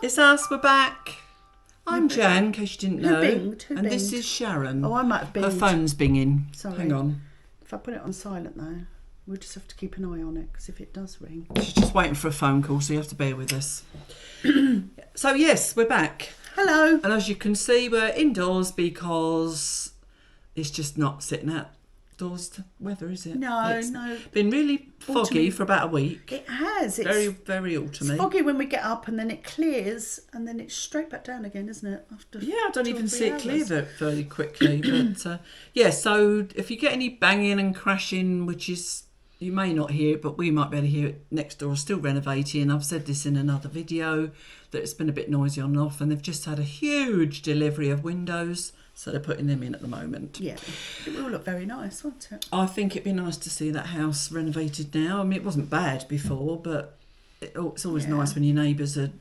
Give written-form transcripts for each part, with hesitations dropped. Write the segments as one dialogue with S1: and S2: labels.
S1: It's us, we're back. I'm Jan, in case you didn't know.
S2: Who
S1: and
S2: binged?
S1: This is Sharon.
S2: Oh, I might have binged.
S1: Her phone's binging.
S2: Sorry.
S1: Hang on.
S2: If I put it on silent though, we'll just have to keep an eye on it, because if it does ring.
S1: She's just waiting for a phone call, so you have to bear with us. So yes, we're back.
S2: Hello.
S1: And as you can see, we're indoors because it's just not sitting outdoors weather, is it?
S2: No.
S1: It's been really foggy for about a week.
S2: It has. It's
S1: Very, very autumny.
S2: It's foggy when we get up, and then it clears, and then it's straight back down again, isn't it? After
S1: I don't
S2: 2 or
S1: even
S2: 3
S1: see it clear
S2: hours.
S1: very quickly. But so if you get any banging and crashing, which is, you may not hear it, but we might be able to hear it next door, still renovating. I've said this in another video, that it's been a bit noisy on and off, and they've just had a huge delivery of windows, so they're putting them in at the moment.
S2: Yeah, it will look very nice, won't it?
S1: I think it'd be nice to see that house renovated now. I mean, it wasn't bad before, but it's always nice when your neighbours are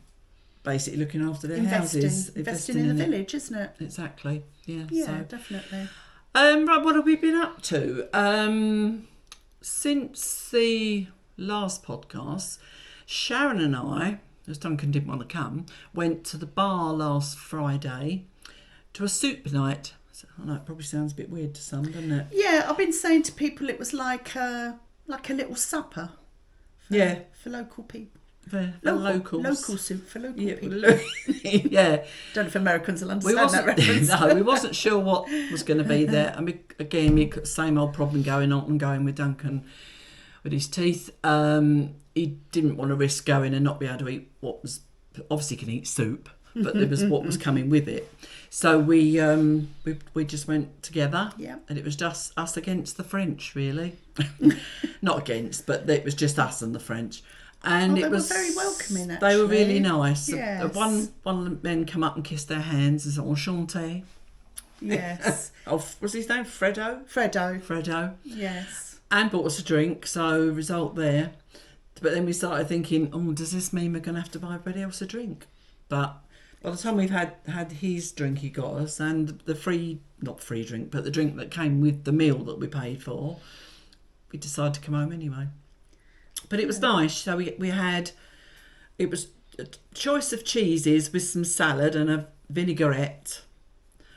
S1: basically looking after their houses.
S2: Investing in the village, isn't it?
S1: Exactly, yeah.
S2: Yeah, definitely.
S1: Right, what have we been up to? Since the last podcast, Sharon and I, as Duncan didn't want to come, went to the bar last Friday to a soup night. I know it probably sounds a bit weird to some, doesn't it?
S2: Yeah, I've been saying to people it was like a little supper. For local people.
S1: For locals.
S2: Local soup for local people.
S1: Yeah.
S2: Don't know if Americans will understand that reference.
S1: No, we wasn't sure what was going to be there. I mean, again, we got the same old problem going with Duncan with his teeth. He didn't want to risk going and not be able to eat what was, obviously can eat soup, but there was what was coming with it. So we just went together, and it was just us against the French, really. Not against, but it was just us and the French. And
S2: they were very welcoming, actually.
S1: They were really nice.
S2: Yes.
S1: One of the men come up and kissed their hands and said, enchanté.
S2: Yes.
S1: Was his name Fredo?
S2: Yes.
S1: And bought us a drink, so result there. But then we started thinking, does this mean we're going to have to buy everybody else a drink? But by the time we've had his drink he got us, and the not free drink, but the drink that came with the meal that we paid for, we decided to come home anyway. But it was nice. So it was a choice of cheeses with some salad and a vinaigrette.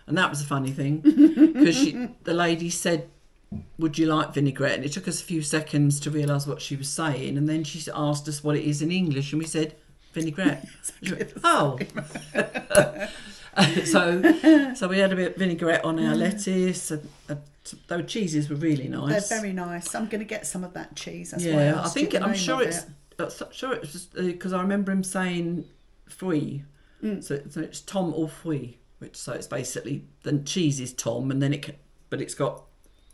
S1: And that was a funny thing, because the lady said, would you like vinaigrette? And it took us a few seconds to realise what she was saying. And then she asked us what it is in English, and we said, vinaigrette. Oh. So we had a bit of vinaigrette on our lettuce. Those cheeses were really nice.
S2: They're very nice. I'm going to get some of that cheese. That's why
S1: yeah, I'm sure it was because I remember him saying "fruit." So it's Tom or fruit, so it's basically the cheese is Tom, and then it's got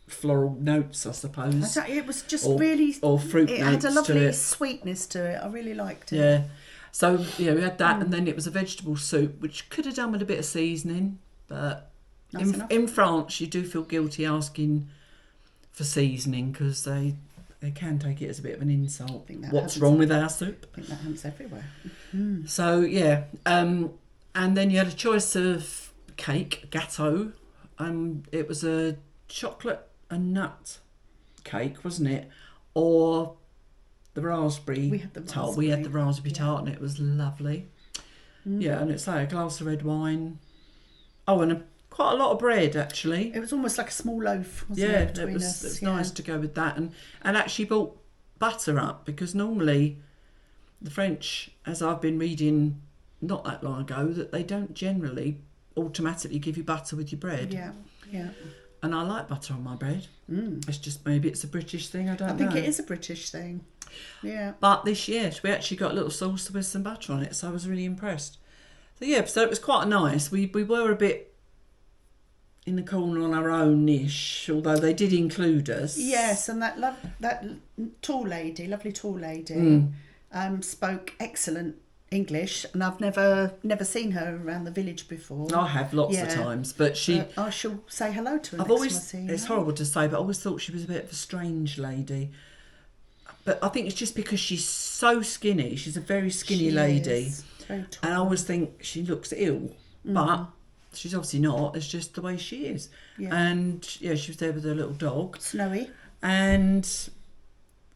S1: floral notes, I suppose.
S2: It was just really
S1: fruit notes.
S2: It had a lovely
S1: to it.
S2: sweetness to it. I really liked it.
S1: Yeah. So we had that, and then it was a vegetable soup, which could have done with a bit of seasoning, but in France you do feel guilty asking for seasoning, because they can take it as a bit of an insult. What's wrong with our soup?
S2: I think that happens everywhere.
S1: So and then you had a choice of cake, gâteau, and it was a chocolate and nut cake, wasn't it? Or the raspberry tart. We had the raspberry tart, and it was lovely. Yeah, and it's like a glass of red wine. Oh, and quite a lot of bread, actually.
S2: It was almost like a small loaf, wasn't it?
S1: It was nice to go with that. And actually bought butter up, because normally the French, as I've been reading not that long ago, that they don't generally automatically give you butter with your bread.
S2: Yeah.
S1: And I like butter on my bread. It's just, maybe it's a British thing, I don't know.
S2: I think it is a British thing. Yeah.
S1: But this year we actually got a little saucer with some butter on it, so I was really impressed. So it was quite nice. We were a bit in the corner on our own-ish, although they did include us.
S2: Yes, and that lovely tall lady, spoke excellent English, and I've never seen her around the village before.
S1: I have lots of times, but
S2: I shall say hello to her.
S1: It's horrible to say, but I always thought she was a bit of a strange lady. But I think it's just because she's so skinny. She's a very skinny lady,
S2: very tall.
S1: and I always think she looks ill, but she's obviously not. It's just the way she is. And she was there with her little dog,
S2: Snowy,
S1: and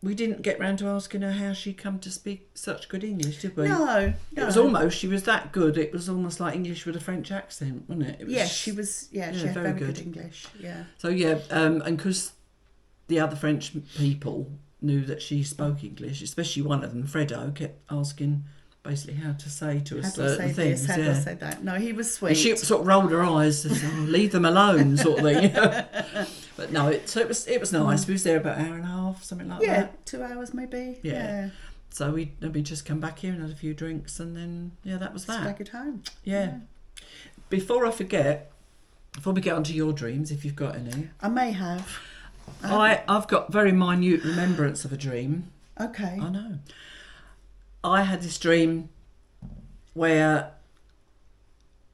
S1: we didn't get round to asking her how she come to speak such good English, did we?
S2: No.
S1: It was almost, she was that good, it was almost like English with a French accent, wasn't it? It was,
S2: Yes, she was, she had very good English, yeah.
S1: So, yeah, and because the other French people knew that she spoke English, especially one of them, Fredo, kept asking basically how to say to us certain things.
S2: How do I say that? No, he was sweet.
S1: And she sort of rolled her eyes and said, leave them alone, sort of thing. But no, it was nice. We was there about an hour and a half, something like that.
S2: Yeah, 2 hours maybe.
S1: Yeah. So we just come back here and had a few drinks, and then that was that.
S2: Staggered home.
S1: Yeah. Before I forget, before we get onto your dreams, if you've got any,
S2: I may have.
S1: I've got very minute remembrance of a dream.
S2: Okay.
S1: I know. I had this dream where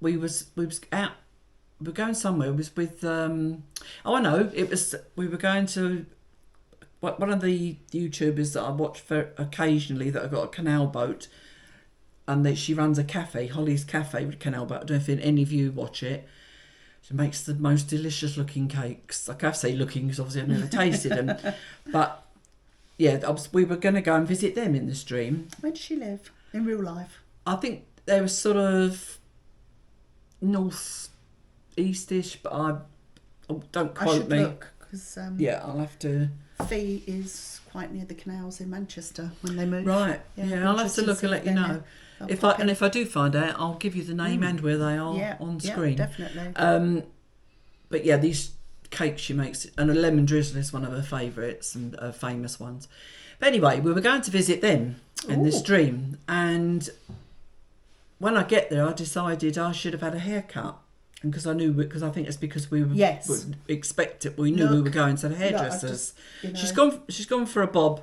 S1: we was out. We were going somewhere. It was with I know. It was we were going to one of the YouTubers that I watch for occasionally that have got a canal boat, and that she runs a cafe, Holly's Cafe with a canal boat. I don't know if any of you watch it. She makes the most delicious looking cakes. I have to say looking because obviously I've never tasted them, but. Yeah, we were going to go and visit them in this dream.
S2: Where does she live in real life?
S1: I think they were sort of north-eastish, but I don't quote me.
S2: Look, because
S1: I'll have to.
S2: Fee is quite near the canals in Manchester when they move.
S1: Right. Yeah, I'll have to look and let you know. If I do find out, I'll give you the name and where they are on screen.
S2: Yeah, definitely.
S1: But yeah, these cake she makes, and a lemon drizzle is one of her favourites and famous ones. But anyway, we were going to visit them in this dream, and when I get there I decided I should have had a haircut, and because I think it's because we would expect it, we knew we were going to the hairdressers. She's gone for a bob,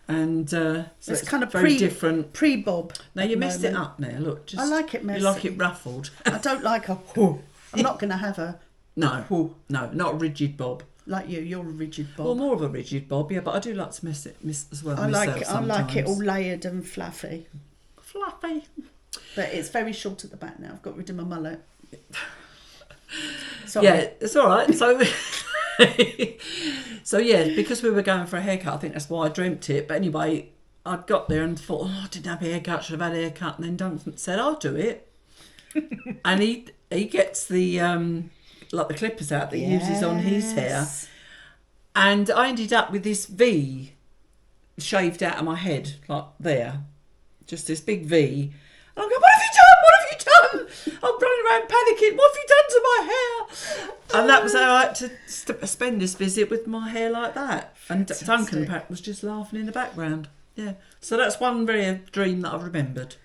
S1: and so it's
S2: kind of
S1: very different
S2: pre-bob.
S1: Now you messed it up now, look,
S2: I like it messy.
S1: You like it ruffled.
S2: I don't like a I'm not going to have a
S1: No, not a rigid bob.
S2: Like you're a rigid bob.
S1: Well, more of a rigid bob, yeah, but I do like to miss as well.
S2: I like it all layered and fluffy.
S1: Fluffy.
S2: But it's very short at the back now. I've got rid of my mullet. Sorry.
S1: Yeah, it's all right. So yeah, because we were going for a haircut, I think that's why I dreamt it. But anyway, I got there and thought, I didn't have a haircut, should have had a haircut. And then Duncan said, I'll do it. And he gets the like the clippers out that he uses on his hair, and I ended up with this V shaved out of my head, like there, just this big V. And I'm going, what have you done? What have you done? I'm running around panicking. What have you done to my hair? And that was how I had to spend this visit with my hair like that. And Duncan was just laughing in the background. Yeah, so that's one very dream that I've remembered.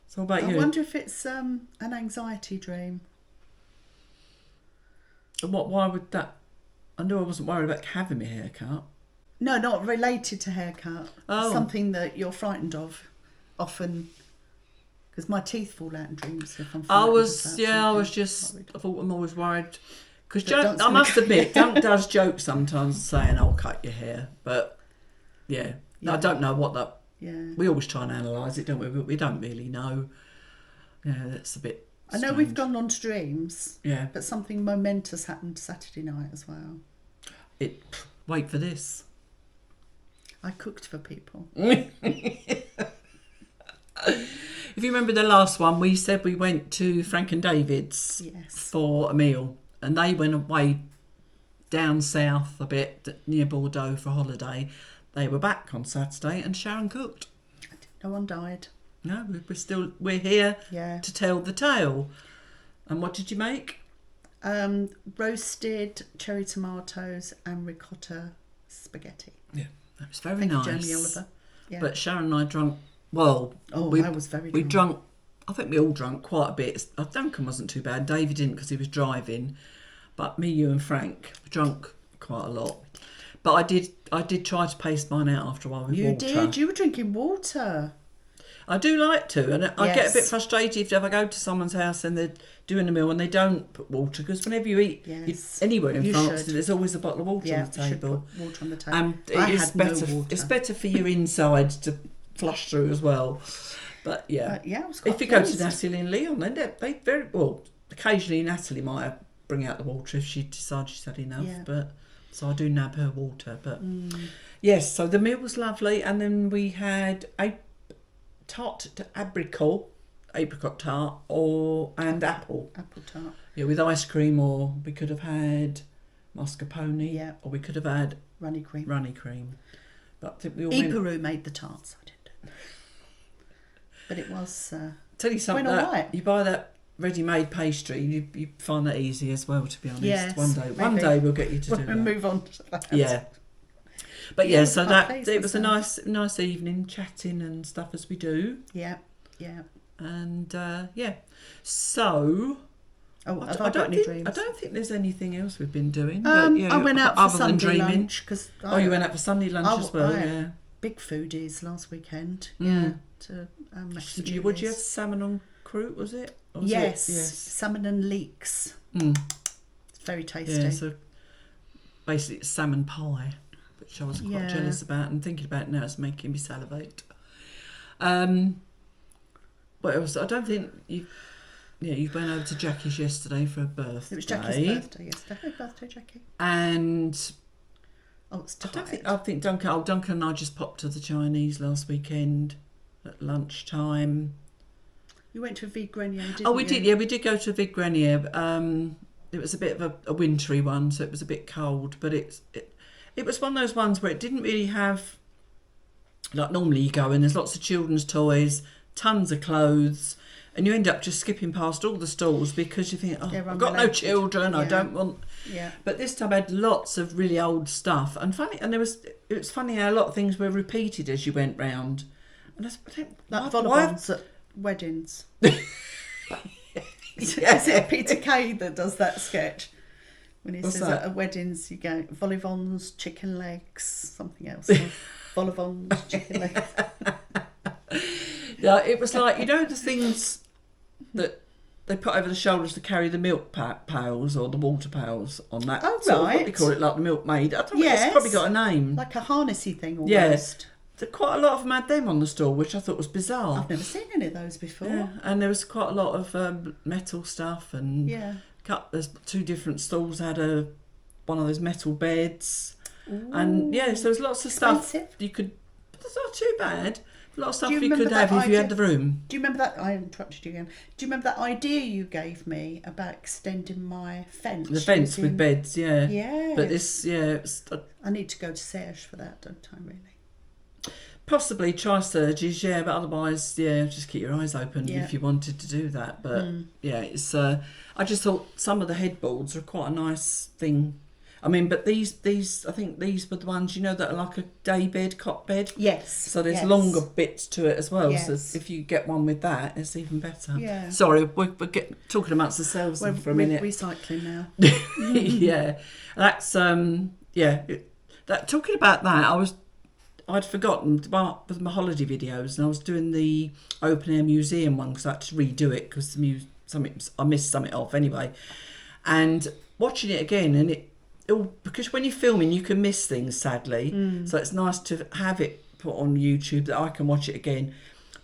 S1: So what about you?
S2: I wonder if it's an anxiety dream.
S1: And why would that? I knew I wasn't worried about having my hair cut.
S2: No, not related to haircut.
S1: Oh.
S2: Something that you're frightened of, often. Because my teeth fall out in dreams if I'm.
S1: I thought I'm always worried. Because I must admit, Dunk does joke sometimes saying, "I'll cut your hair," but yeah. I don't know what that.
S2: Yeah.
S1: We always try and analyse it, don't we? But we don't really know. Yeah, that's a bit.
S2: I know we've gone on to dreams.
S1: Yeah.
S2: But something momentous happened Saturday night as well.
S1: Wait for this.
S2: I cooked for people.
S1: If you remember the last one, we said we went to Frank and David's for a meal, and they went away down south a bit near Bordeaux for a holiday. They were back on Saturday, and Sharon cooked.
S2: No one died.
S1: No, we're here to tell the tale. And what did you make?
S2: Roasted cherry tomatoes and ricotta spaghetti.
S1: Yeah, that was very nice.
S2: Thank you, Jamie Oliver. Yeah.
S1: But Sharon and I drank. Well,
S2: I was very drunk.
S1: We drank. I think we all drank quite a bit. Duncan wasn't too bad. David didn't because he was driving. But me, you, and Frank drank quite a lot. But I did try to pace mine out after a while with water.
S2: You did. You were drinking water.
S1: I do like to, and I get a bit frustrated if I go to someone's house and they're doing a meal and they don't put water, because whenever you eat anywhere in France, there's always a bottle of water on the table.
S2: Put water on the table.
S1: And it's better for your insides to flush through as well. But yeah,
S2: I was quite
S1: if you go to Natalie and Leon, then they very well. Occasionally, Natalie might bring out the water if she decides she's had enough.
S2: Yeah.
S1: But So I do nab her water. But yes, so the meal was lovely. And then we had a tart to apricot tart and apple.
S2: Apple tart.
S1: Yeah, with ice cream, or we could have had mascarpone.
S2: Yeah.
S1: Or we could have had
S2: runny cream.
S1: But I think we all
S2: Peru made the tarts. I didn't. But it was.
S1: Tell you something.
S2: Went all right.
S1: You buy that ready-made pastry, you find that easy as well. To be honest,
S2: Yes,
S1: one day we'll get you to do that.
S2: Move on to that.
S1: Yeah. But yeah, so
S2: quite
S1: that
S2: pleased
S1: it was a
S2: myself.
S1: nice evening, chatting and stuff as we do.
S2: Yeah.
S1: And yeah, so.
S2: Oh, have
S1: I
S2: I got any dreams?
S1: I don't think there's anything else we've been doing.
S2: I
S1: but,
S2: went out for
S1: other than
S2: Sunday
S1: dreaming.
S2: lunch because.
S1: You went out for Sunday lunch as well. Yeah.
S2: Big foodies last weekend.
S1: Mm.
S2: To Max and
S1: Would you have
S2: Julie's.
S1: salmon on croûte? Was it? Or was
S2: Yes.
S1: it? Yes.
S2: Salmon and leeks.
S1: Mm.
S2: It's very tasty.
S1: Yeah. So basically, it's salmon pie, which I was quite jealous about, and thinking about it now, it's making me salivate. What else? I don't think you. Yeah, you went over to Jackie's yesterday for a birthday.
S2: It was Jackie's birthday yesterday. Happy birthday, Jackie.
S1: And
S2: it's
S1: I think Duncan and I just popped to the Chinese last weekend at lunchtime.
S2: You went to a Vide Grenier, didn't you?
S1: Oh, we did. Yeah, we did go to a Vide Grenier. It was a bit of a wintry one, so it was a bit cold. But it was one of those ones where it didn't really have, like normally you go and there's lots of children's toys, tons of clothes, and you end up just skipping past all the stalls because you think, I've got no children, I don't want.
S2: Yeah.
S1: But this time I had lots of really old stuff, and it was funny how a lot of things were repeated as you went round. And I think,
S2: like vol-au-vents at weddings. Is it Peter Kay that does that sketch? When he says at weddings, you go vol-au-vents, chicken legs, something else. Vol-au-vents, chicken legs.
S1: Yeah, it was like, the things that they put over the shoulders to carry the milk pails or the water pails on that.
S2: Oh,
S1: sort of
S2: right.
S1: what they call it, like the milkmaid. I don't know, it's probably got a name.
S2: Like a harnessy thing almost.
S1: Yeah. Quite a lot of them had them on the store, which I thought was bizarre.
S2: I've never seen any of those before.
S1: Yeah. And there was quite a lot of metal stuff, and there's 2 different stalls had one of those metal beds. Ooh. And so there was lots of stuff you could. That's not too bad. A lot of stuff you could have if you had the room.
S2: Do you remember that? I interrupted you again. Do you remember that idea you gave me about extending my fence?
S1: The fence with beds, yeah.
S2: Yeah.
S1: But this,
S2: I need to go to Serge for that, don't I, really?
S1: Possibly try Serge's, but otherwise, just keep your eyes open if you wanted to do that. But it's. I just thought some of the headboards are quite a nice thing. I mean, but these, I think these were the ones, that are like a day bed, cot bed.
S2: Yes.
S1: So there's longer bits to it as well.
S2: Yes.
S1: So if you get one with that, it's even better.
S2: Yeah.
S1: Sorry, we're talking amongst ourselves for a minute.
S2: We're recycling now.
S1: Yeah. That's, talking about that, I'd forgotten with my holiday videos, and I was doing the open air museum one because I had to redo it because I missed something off anyway. And watching it again, and because when you're filming you can miss things, sadly, so it's nice to have it put on YouTube that I can watch it again.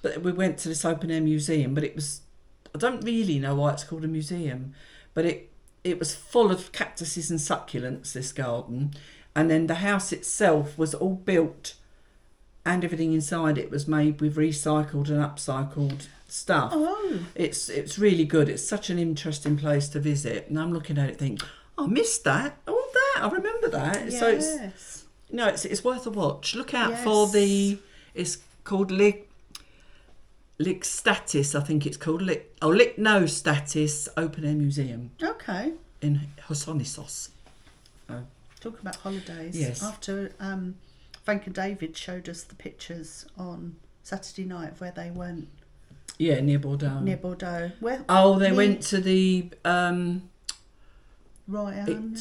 S1: But we went to this open air museum, but I don't really know why it's called a museum, but it was full of cactuses and succulents, this garden, and then the house itself was all built and everything inside it was made with recycled and upcycled stuff. It's really good. It's such an interesting place to visit, and I'm looking at it thinking, I missed that. I remember that.
S2: Yes.
S1: So it's worth a watch. Look out for it's called Lickstatis, I think it's called. Licknostatis Open Air Museum.
S2: Okay.
S1: In Hossonisos.
S2: Talking about holidays.
S1: Yes.
S2: After Frank and David showed us the pictures on Saturday night of where they went.
S1: Yeah, near Bordeaux. They went to the... as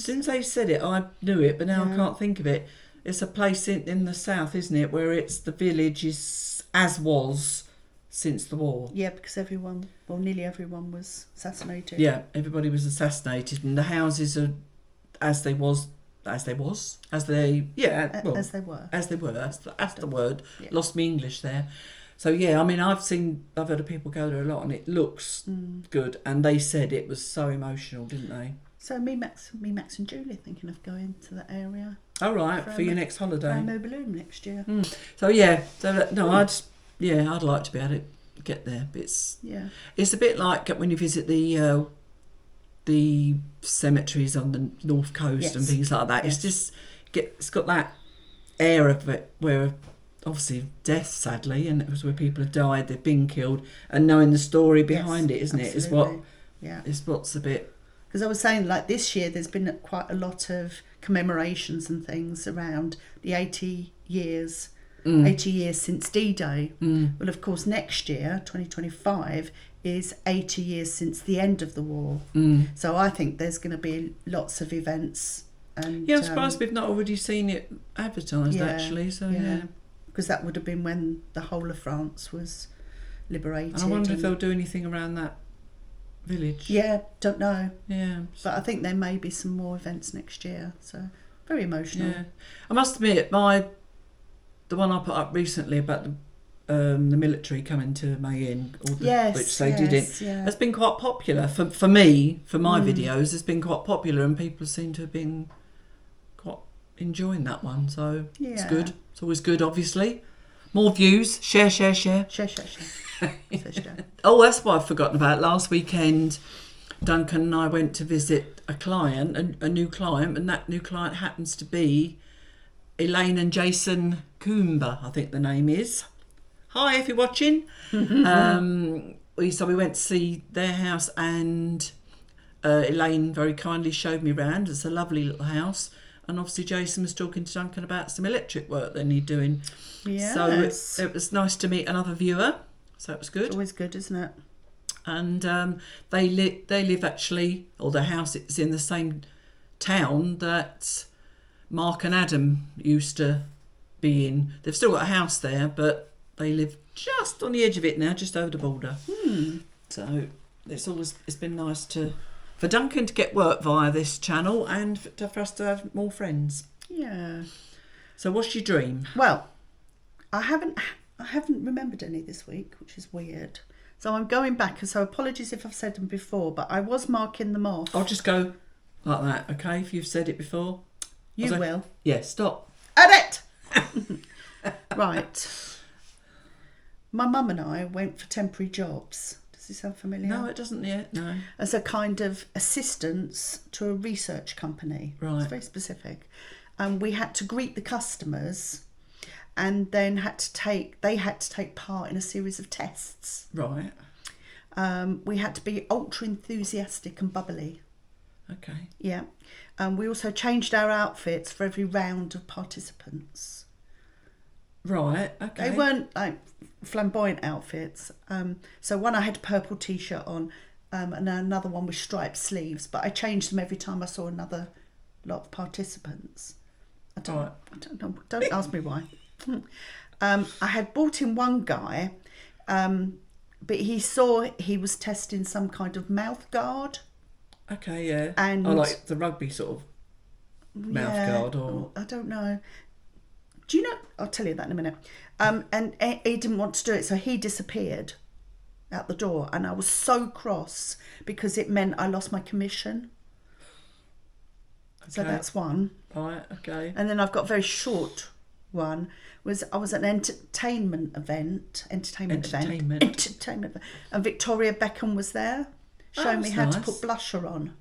S1: soon as they said it, I knew it, but now I can't think of it. It's a place in the south, isn't it, where the village is as was since the war.
S2: Yeah, because nearly everyone was assassinated.
S1: Yeah, everybody was assassinated, and the houses are as they were. That's the word. Yeah. Lost me English there. So I mean, I've heard of people go there a lot, and it looks good. And they said it was so emotional, didn't they?
S2: So me, Max and Julie are thinking of going to that area.
S1: All right, for your next holiday.
S2: Rainbow Balloon next year.
S1: So I'd like to be able to get there. But it's a bit like when you visit the cemeteries on the north coast and things like that.
S2: Yes.
S1: It's got that air of it where obviously death, sadly, and it was where people have died, they've been killed, and knowing the story behind it, isn't it? Is what's a bit.
S2: Because I was saying, like, this year there's been quite a lot of commemorations and things around the 80 years since D-Day. Well, of course, next year, 2025, is 80 years since the end of the war. So I think there's going to be lots of events. And
S1: I'm surprised we've not already seen it advertised, actually. So
S2: because that would have been when the whole of France was liberated.
S1: And I wonder if they'll do anything around that village.
S2: Yeah, don't know.
S1: Yeah.
S2: But I think there may be some more events next year. So very emotional.
S1: Yeah. I must admit, the one I put up recently about the military coming to Mayin, which they didn't, has been quite popular for me, for my videos. It's been quite popular, and people seem to have been quite enjoying that one. So it's good. It's always good, obviously. More views. Share.
S2: Share.
S1: Oh, that's what I've forgotten about. Last weekend, Duncan and I went to visit a client, a new client, and that new client happens to be Elaine and Jason Coomber, I think the name is. Hi, if you're watching. So we went to see their house, and Elaine very kindly showed me around. It's a lovely little house. And obviously Jason was talking to Duncan about some electric work they need doing.
S2: Yes.
S1: So it was nice to meet another viewer. So it was good.
S2: It's always good, isn't it?
S1: And they live actually, or their house is in the same town that Mark and Adam used to be in. They've still got a house there, but they live just on the edge of it now, just over the border. So it's been nice for Duncan to get work via this channel, and for us to have more friends.
S2: Yeah.
S1: So what's your dream?
S2: Well, I haven't remembered any this week, which is weird. So I'm going back, and so apologies if I've said them before, but I was marking them off.
S1: I'll just go like that, okay? If you've said it before.
S2: You will.
S1: Yeah, stop.
S2: Edit! Right. My mum and I went for temporary jobs. Does this sound familiar?
S1: No, it doesn't yet, no.
S2: As a kind of assistance to a research company.
S1: Right.
S2: It's very specific. And we had to greet the customers, and then they had to take part in a series of tests.
S1: Right.
S2: We had to be ultra enthusiastic and bubbly.
S1: Okay.
S2: Yeah. We also changed our outfits for every round of participants.
S1: Right, okay.
S2: They weren't like flamboyant outfits. So one I had a purple t-shirt on, and another one with striped sleeves, but I changed them every time I saw another lot of participants. I don't know. Don't ask me why. I had brought in one guy, but he saw he was testing some kind of mouth guard.
S1: Okay, yeah.
S2: And
S1: like the rugby sort of mouth guard, or
S2: I don't know. Do you know? I'll tell you that in a minute. And he didn't want to do it, so he disappeared out the door, and I was so cross because it meant I lost my commission. Okay. So that's one.
S1: Right. Okay.
S2: And then I've got a very short one. I was at an entertainment event, and Victoria Beckham was there, showing me how to put blusher on.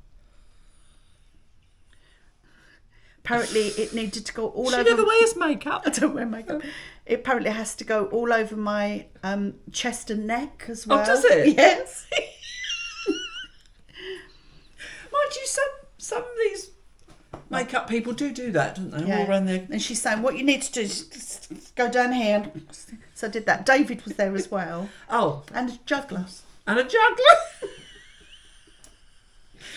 S2: Apparently, it needed to go all over.
S1: She never wears makeup.
S2: I don't wear makeup. It apparently has to go all over my chest and neck as well.
S1: Oh, does it?
S2: Yes.
S1: Mind you, some of these makeup people do that, don't they?
S2: Yeah.
S1: All around there.
S2: And she's saying, what you need to do is just go down here. So I did that. David was there as well.
S1: Oh.
S2: And a juggler.
S1: And a juggler?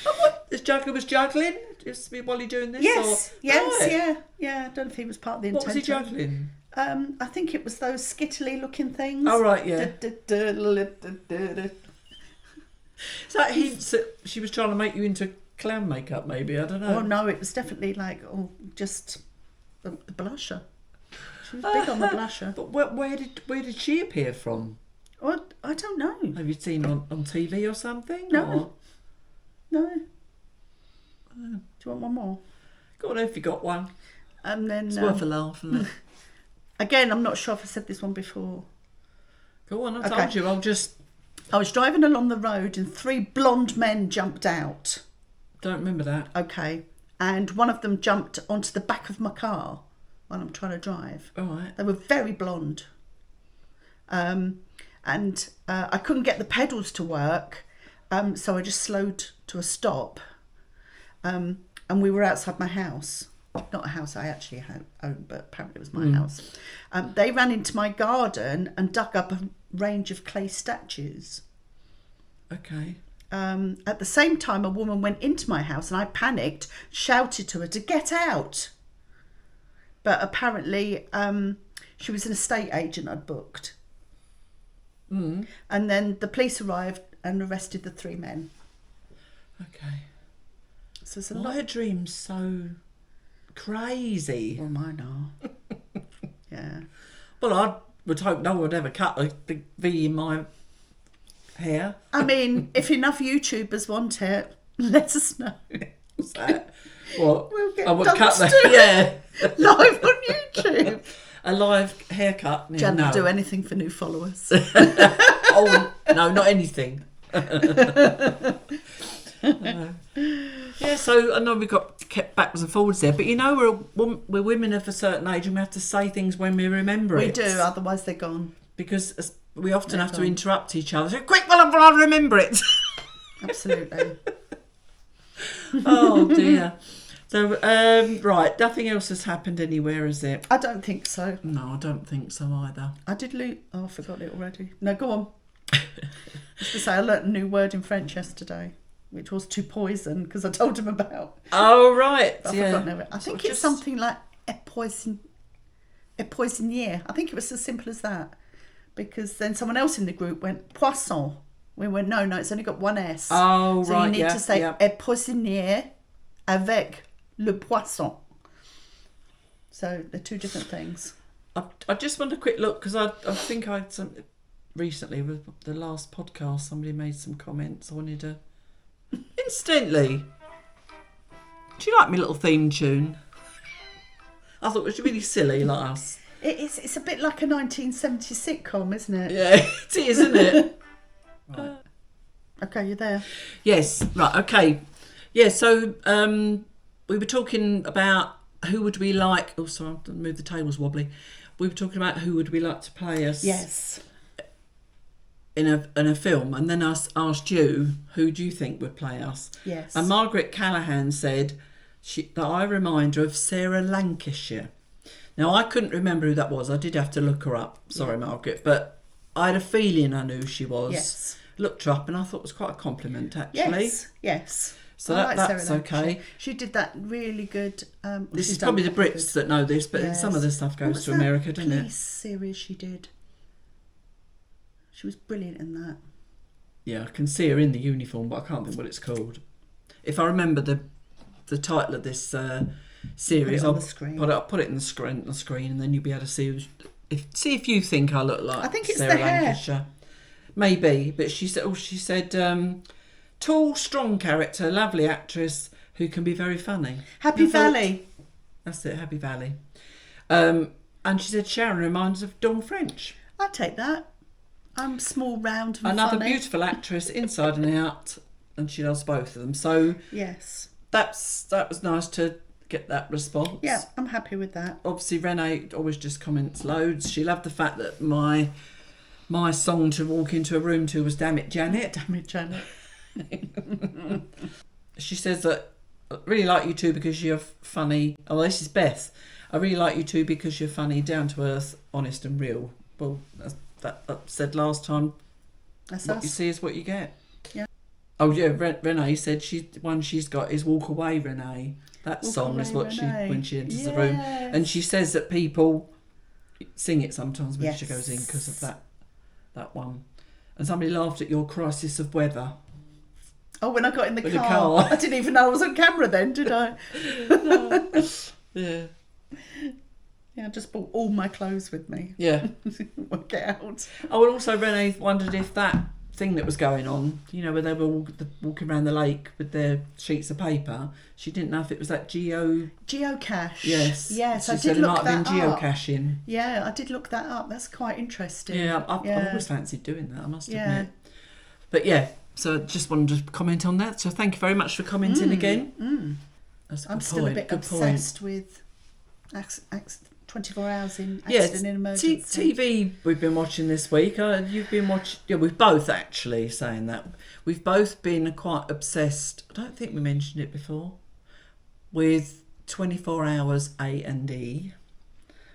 S1: Oh, what? This juggler was juggling just while you're doing this?
S2: Yes,
S1: or?
S2: yes,
S1: Right.
S2: yeah. I don't know if he was part of the
S1: What
S2: intent.
S1: was he juggling?
S2: I think it was those skittly looking things.
S1: Oh, right, yeah. So she was trying to make you into clown makeup, maybe, I don't know.
S2: Oh no, it was definitely like just the blusher. She was big on the blusher.
S1: But where did she appear from?
S2: Well, I don't know.
S1: Have you seen on TV or something?
S2: No.
S1: Or?
S2: No. Do you want one more?
S1: Go on if you got one.
S2: And then
S1: It's worth a laugh, isn't it?
S2: again, I'm not sure if I said this one before.
S1: Go on, I told you.
S2: I was driving along the road and 3 blonde men jumped out.
S1: Don't remember that.
S2: Okay. And one of them jumped onto the back of my car while I'm trying to drive.
S1: All right.
S2: They were very blonde. And I couldn't get the pedals to work, so I just slowed to a stop. And we were outside my house. Not a house I actually owned, but apparently it was my house. They ran into my garden and dug up a range of clay statues.
S1: Okay.
S2: At the same time, a woman went into my house and I panicked, shouted to her to get out. But apparently she was an estate agent I'd booked. And then the police arrived and arrested the 3 men.
S1: Okay.
S2: So it's a
S1: Why
S2: lot.
S1: are dreams so crazy?
S2: Well, mine are. Yeah.
S1: Well, I would hope no one would ever cut a big V in my hair.
S2: I mean, if enough YouTubers want it, let us know.
S1: What's that? What?
S2: We'll get
S1: I would
S2: done
S1: cut
S2: to
S1: the
S2: do live on YouTube.
S1: a live haircut. Yeah,
S2: Jan
S1: no.
S2: will do anything for new followers.
S1: Oh no, not anything. Yeah, so I know we got kept backwards and forwards there, but you know we're women of a certain age and we have to say things when we remember
S2: We
S1: it.
S2: do, otherwise they're gone.
S1: Because we often have to
S2: gone.
S1: interrupt each other. So, quick, well, I'll remember it.
S2: Absolutely.
S1: Oh dear. So right, nothing else has happened anywhere, is it?
S2: I don't think so.
S1: No, I don't think so either.
S2: I did lose. Oh, I forgot it already. No, go on. I was to say I learnt a new word in French yesterday, which was to poison, because I told him about.
S1: Oh right,
S2: But I've forgotten it. I think it's something like a poisonnier. I think it was as simple as that. Because then someone else in the group went poisson. We went no, it's only got one S.
S1: Oh
S2: so
S1: right,
S2: you need to say
S1: yeah.
S2: un poissonnier avec le poisson. So they're 2 different things.
S1: I just want a quick look because I think I had some recently with the last podcast. Somebody made some comments. I wanted to incidentally. Do you like my little theme tune? I thought it was really silly, like us.
S2: It's a bit like a 1970s sitcom, isn't it?
S1: Yeah, it is, isn't it?
S2: Right. Okay, you're there.
S1: Yes, right, okay. Yeah, so we were talking about who would we like... Oh, sorry, I moved the tables wobbly. We were talking about who would we like to play us
S2: Yes.
S1: in a film, and then I asked you, who do you think would play us?
S2: Yes.
S1: And Margaret Callahan said that I remind her of Sarah Lancashire. Now, I couldn't remember who that was. I did have to look her up. Sorry, Margaret. But I had a feeling I knew who she was.
S2: Yes.
S1: Looked her up and I thought it was quite a compliment, actually.
S2: Yes.
S1: So
S2: I
S1: that's
S2: Sarah
S1: okay.
S2: Lancashire. She did that really good...
S1: This
S2: she's
S1: is
S2: done
S1: probably the
S2: quite
S1: Brits
S2: good.
S1: that know this, but
S2: Yes.
S1: some of the stuff
S2: What
S1: goes
S2: was
S1: to
S2: that
S1: America, doesn't it?
S2: police series she did? She was brilliant in that.
S1: Yeah, I can see her in the uniform, but I can't think what it's called. If I remember the title of this series,
S2: on
S1: I'll
S2: the screen.
S1: put it in the screen, and then you'll be able to see if you think I look like
S2: I think it's
S1: Sarah
S2: the hair.
S1: Lancashire. Maybe, but she said tall, strong character, lovely actress who can be very funny.
S2: Happy
S1: I thought-
S2: Valley.
S1: That's it, Happy Valley. And she said Sharon reminds of Dawn French.
S2: I'd take that. I'm small, round and
S1: Another
S2: funny.
S1: beautiful actress inside and out, and she loves both of them. So
S2: Yes.
S1: that was nice to get that response.
S2: Yeah, I'm happy with that.
S1: Obviously, Renee always just comments loads. She loved the fact that my song to walk into a room to was "Damn It, Janet."
S2: Damn it, Janet.
S1: She says that I really like you too because you're funny. Oh, this is Beth. I really like you too because you're funny, down to earth, honest and real. Well, that said last time.
S2: That's
S1: What
S2: us.
S1: you see is what you get.
S2: Yeah.
S1: Oh yeah, Renee said one she's got is "Walk Away, Renee." That
S2: Walk
S1: song is
S2: Away,
S1: what
S2: Renee.
S1: she when she enters the room, and she says that people sing it sometimes when she goes in because of that one. And somebody laughed at your crisis of weather.
S2: Oh, when I got in the
S1: With the
S2: car.
S1: car.
S2: I didn't even know I was on camera then, did I?
S1: Yeah.
S2: Yeah, I just brought all my clothes with me.
S1: Yeah.
S2: Work it out.
S1: Oh, and also Renee wondered if that thing that was going on, you know, where they were walking around the lake with their sheets of paper. She didn't know if it was that
S2: geocache.
S1: Yes.
S2: Yes,
S1: she
S2: I
S1: said
S2: did
S1: it
S2: look
S1: might have
S2: that
S1: been
S2: up.
S1: geocaching.
S2: Yeah, I did look that up. That's quite interesting.
S1: Yeah, I've always fancied doing that, I must admit.
S2: Yeah.
S1: But yeah, so I just wanted to comment on that. So thank you very much for commenting again. That's a
S2: I'm
S1: good
S2: still
S1: point.
S2: a bit
S1: Good
S2: obsessed with 24 hours in accident in emergency.
S1: TV we've been watching this week. You've been watching. Yeah, we've both actually saying that. We've both been quite obsessed. I don't think we mentioned it before. With 24 hours A&E,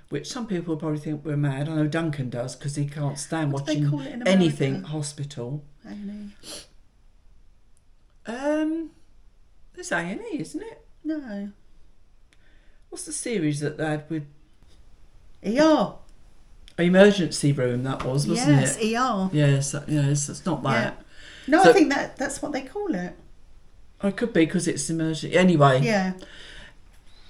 S1: which some people probably think we're mad. I know Duncan does because he can't stand
S2: What do they
S1: watching
S2: call it in America?
S1: anything hospital.
S2: A&E.
S1: It's A&E, isn't it?
S2: No.
S1: What's the series that they had with
S2: ER.
S1: emergency room? That wasn't
S2: Yes,
S1: it?
S2: ER.
S1: Yes, it's not that.
S2: Yeah. No,
S1: So-
S2: I think that's what they call it.
S1: Oh, it could be because it's emergency. Anyway,
S2: Yeah.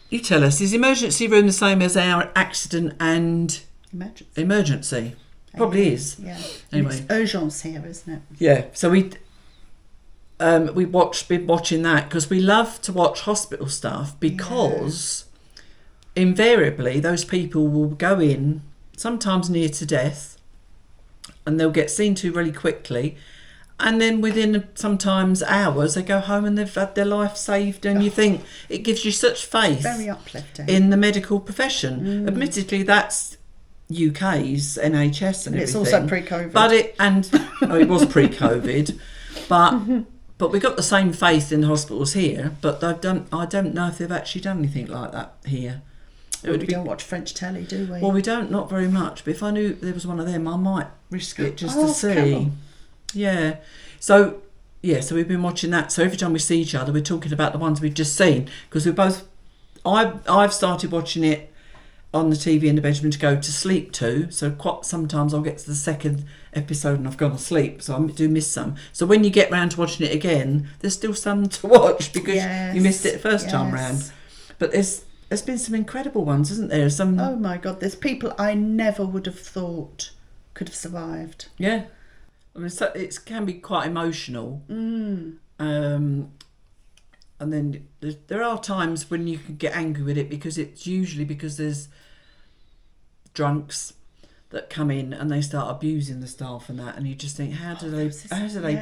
S1: you tell us, is emergency room the same as our accident and
S2: Emergency.
S1: emergency? Probably is.
S2: Yeah.
S1: Anyway.
S2: And it's urgence here, isn't it?
S1: Yeah. So we been watching that because we love to watch hospital stuff because invariably those people will go in sometimes near to death and they'll get seen to really quickly. And then within sometimes hours, they go home and they've had their life saved. And you think it gives you such faith
S2: Very uplifting.
S1: in the medical profession. Admittedly, that's UK's NHS and
S2: it's
S1: everything.
S2: also pre-COVID.
S1: But it was pre-COVID, but we got the same faith in hospitals here. But I don't know if they've actually done anything like that here.
S2: We don't watch French telly, do we?
S1: Well, we don't, not very much. But if I knew there was one of them, I might risk it just to
S2: Oh,
S1: see.
S2: Carol.
S1: Yeah. So we've been watching that. So every time we see each other, we're talking about the ones we've just seen because we both. I've started watching it on the TV in the bedroom to go to sleep to. So quite sometimes I'll get to the second episode and I've gone to sleep. So I do miss some. So when you get round to watching it again, there's still some to watch because you missed it the first time round. But there's been some incredible ones, isn't there? Some.
S2: Oh my God, there's people I never would have thought could have survived.
S1: Yeah. I mean, so it can be quite emotional. And then there are times when you can get angry with it because it's usually because there's drunks that come in and they start abusing the staff and that, and you just think, how do they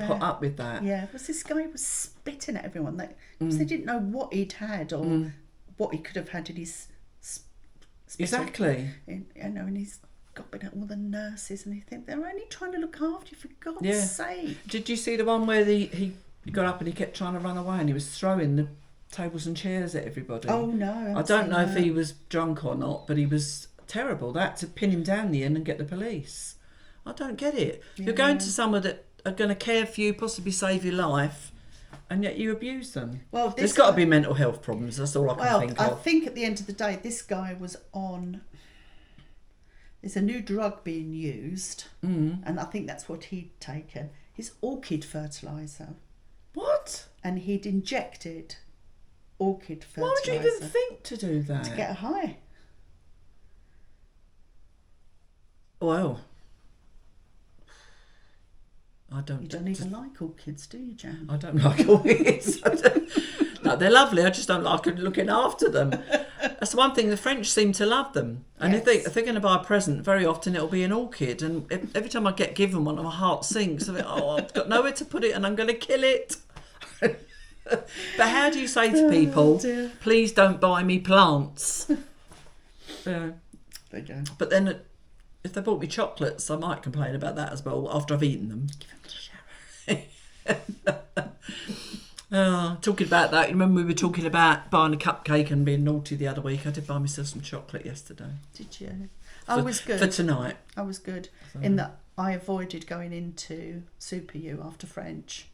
S1: put up with that?
S2: Yeah, was this guy was spitting at everyone because they didn't know what he'd had or what he could have had in his spittle.
S1: Exactly.
S2: And he's gobbing at all the nurses and you think they're only trying to look after you, for God's sake.
S1: Did you see the one where he got up and he kept trying to run away and he was throwing the tables and chairs at everybody?
S2: Oh no.
S1: I don't know if he was drunk or not, but he was terrible. They had to pin him down the end and get the police. I don't get it. You're going to somewhere that are going to care for you, possibly save your life, and yet you abuse them.
S2: Well,
S1: there's got to be mental health problems. That's all I can think of.
S2: I think at the end of the day, this guy was on. There's a new drug being used, and I think that's what he'd taken. His orchid fertiliser.
S1: What?
S2: And he'd injected orchid fertiliser.
S1: Why would you even think to do that?
S2: To get a high.
S1: Well, I don't.
S2: You don't even like orchids, do you, Jan?
S1: I don't like orchids. No, they're lovely. I just don't like looking after them. That's the one thing. The French seem to love them. And if they're going to buy a present, very often it'll be an orchid. And every time I get given one, my heart sinks. I think, I've got nowhere to put it and I'm going to kill it. But how do you say to people, please don't buy me plants?
S2: There you go.
S1: But then if they bought me chocolates, I might complain about that as well after I've eaten them. Give them to Sharon. Talking about that, you remember we were talking about buying a cupcake and being naughty the other week? I did buy myself some chocolate yesterday.
S2: Did you? I was good.
S1: For tonight.
S2: I was good in that I avoided going into Super U after French.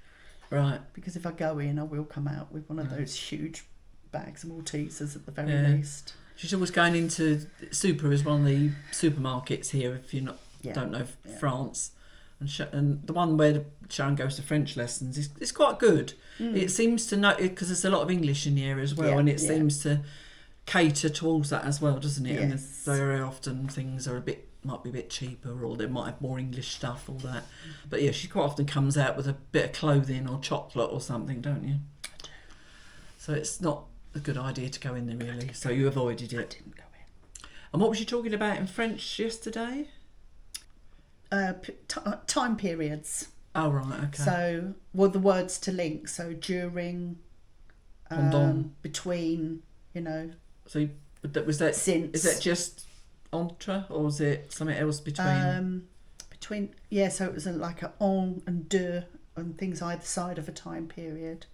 S1: Right.
S2: Because if I go in, I will come out with one of those huge bags of Maltesers at the very least.
S1: She's always going into Super is one of the supermarkets here if you don't know France. And the one where Sharon goes to French lessons is quite good. It seems to know, because there's a lot of English in the area as well, and it seems to cater towards that as well, doesn't it?
S2: Yes.
S1: And very often things are a bit might be a bit cheaper, or they might have more English stuff, all that. But yeah, she quite often comes out with a bit of clothing or chocolate or something, don't you? So it's not a good idea to go in there, really. So you avoided it.
S2: I didn't go in.
S1: And what was you talking about in French yesterday?
S2: Time periods.
S1: Oh, right, okay.
S2: So, well, the words to link. So during,
S1: Pendant.
S2: between, you know.
S1: So was that?
S2: Since.
S1: Is that just entre, or is it something else between?
S2: Between, yeah. So it was like a en and deux and things either side of a time period.